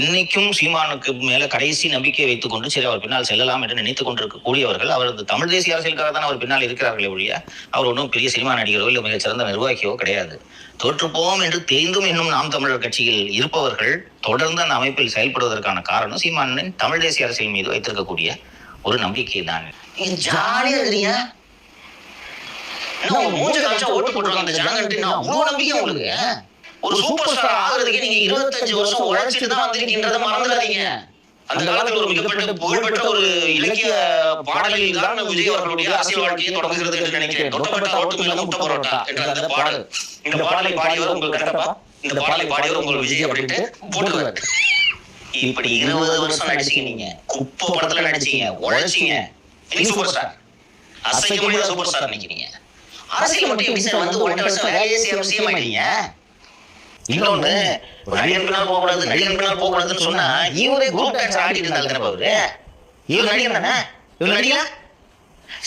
இன்னைக்கும் சீமானுக்கு மேல கடைசி நம்பிக்கை வைத்துக் கொண்டு சரி அவர் பின்னால் செல்லலாம் என்று நினைத்துக் கொண்டிருக்கக்கூடியவர்கள் அவரது தமிழ் தேசிய அரசியலுக்காக தான் அவர் பின்னால் இருக்கிறார்களே ஒழிய அவர் ஒன்றும் பெரிய சினிமா நடிகரோ இல்லை மிகச்சிறந்த நிர்வாகியோ கிடையாது. தோற்றுப்போம் என்று தெரிந்தும் இன்னும் நாம் தமிழர் கட்சியில் இருப்பவர்கள் தொடர்ந்து அந்த அமைப்பில் செயல்படுவதற்கான காரணம் சீமானின் தமிழ் தேசிய அரசியல் மீது வைத்திருக்கக்கூடிய ஒரு நம்பிக்கை தான். ஜாலியா இருக்கிறீங்க, ஓட்டு போட்டுருக்காங்க அந்த ஜனங்கள்ட்ட அவ்வளவு நம்பிக்கை உங்களுக்கு. ஒரு சூப்பர் ஸ்டார் ஆகிறதுக்கு நீங்க 25 வருஷம் உழைச்சிட்டு தான் வந்திருக்கின்றத மறந்துடாதீங்க. அந்த காலத்தில் ஒரு மிகப்பெற்ற புகழ்பெற்ற ஒரு இலக்கிய பாடலில் தான் விஜய் அவர்களுடைய அரசியல் வாழ்க்கையை தொடங்குகிறது என்று நினைக்கிறேன். தொட்டப்பட்ட ரோட்டு மேல முட்டை பரோட்டா என்ற அந்த பாடல். இந்த பாடலை பாடியவர் உங்கள் கட்டப்பா, இந்த பாடலை பாடியவர் உங்கள் விஜய் அப்படின்ட்டு போட்டுருவாரு. இப்படி 20 வருஷம் நடிச்சீங்க, நீங்க குப்பை படத்துல நடிச்சீங்க, உழைச்சீங்க, நீ சூப்பர் ஸ்டார், அசைக்க முடியாத சூப்பர் ஸ்டார் நினைக்கிறீங்க. அரசியல் மட்டும் எப்படி சார் வந்து 1 வருஷம் வேலையே சிஎம் ஆயிட்டீங்க? இன்னொன்னு நடிகர் பின்னால் போகக்கூடாது, நடிகர் பின்னால் போகக்கூடாதுன்னு சொன்னா இவரே குரூப் டான்ஸ் ஆடிட்டு இருந்தாங்க. அவரு இவர் நடிகர் தானே, இவர் நடிகா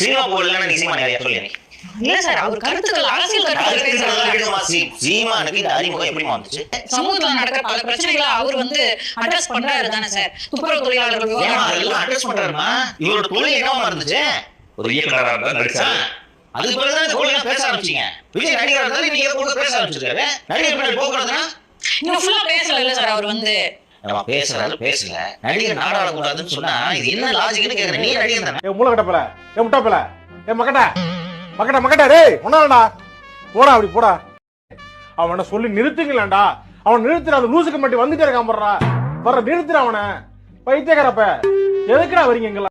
சினிமா போகலன்னா நீ சீமா நிறைய சொல்லி இல்ல சார், அவர் கருத்துக்கள் அரசியல் கருத்துக்கள் சீமானுக்கு இந்த அறிமுகம் எப்படி வந்துச்சு? சமூகத்துல நடக்கிற பல பிரச்சனைகளை அவர் வந்து அட்ரஸ் பண்றாரு தானே சார். துப்புரவு தொழிலாளர்கள் அதெல்லாம் அட்ரஸ் பண்றாருமா. இவரோட தொழில் என்னவா இருந்துச்சு? ஒரு இயக்குனரா இருந்தா நடிச்சா அதுக்கு பிறகுதான் தொழிலா பேச ஆரம்பிச்சீங்க. விஜய் நடிகரா இருந்தாலும் நீங்க கூட பேச ஆரம்பிச்சிருக்காரு. நடிகர் பின்னாடி போகக்கூடாதுன்னா இன்னும் ஃபுல்லா பேசல இல்ல சார். அவர் வந்து நம்ம பேசுறாரு பேசல, நடிகர் நாடாடக்கூடாதுன்னு சொன்னா இது என்ன லாஜிக்னு கேக்குறேன். நீ நடிகர் தானே? ஏ மூலக்கட்டப்பல, ஏ முட்டாப்பல, ஏ மக்கட்ட மக்கட்ட மக்கட்ட, டேய் ஒண்ணாடா போடா, அப்படி போடா. அவனை சொல்லி நிறுத்துங்களேன்டா. அவன் நிறுத்துற அந்த லூசுக்கு மட்டும் வந்துட்டே இருக்கான். போடுறா வர்ற நிறுத்துற அவனை. பைத்தியக்காரப்ப எதுக்குடா வரீங்க?